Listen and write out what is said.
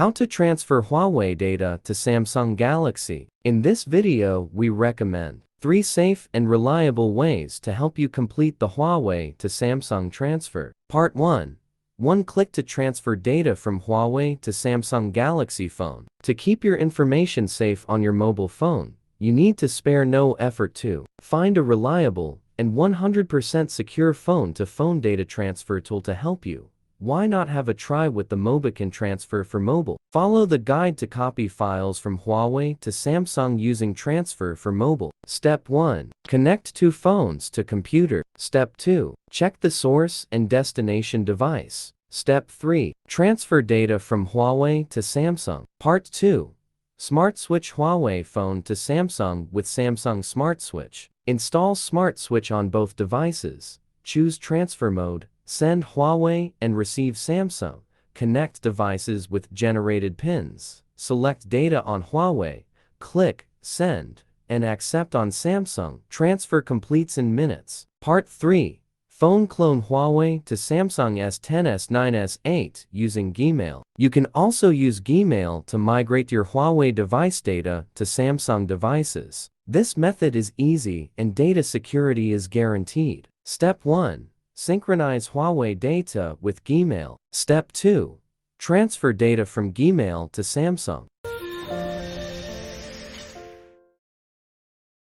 How to transfer Huawei data to Samsung Galaxy. In this video, we recommend 3 safe and reliable ways to help you complete the Huawei to Samsung transfer. Part 1. One click to transfer data from Huawei to Samsung Galaxy phone. To keep your information safe on your mobile phone, you need to spare no effort to find a reliable and 100% secure phone-to-phone data transfer tool to help you. Why not have a try with the Mobican transfer for mobile? Follow the guide to copy files from Huawei to Samsung using transfer for mobile. Step 1. Connect 2 phones to computer. Step 2. Check the source and destination device. Step 3. Transfer data from Huawei to Samsung. Part 2. Smart Switch Huawei phone to Samsung with Samsung Smart Switch. Install Smart Switch on both devices. Choose transfer mode. Send Huawei and receive Samsung. Connect devices with generated pins. Select data on Huawei. Click Send and accept on Samsung. Transfer completes in minutes. Part 3. Phone clone Huawei to Samsung S10, S9, S8 using Gmail. You can also use Gmail to migrate your Huawei device data to Samsung devices. This method is easy and data security is guaranteed. Step 1. Synchronize Huawei data with Gmail. Step 2. Transfer data from Gmail to Samsung.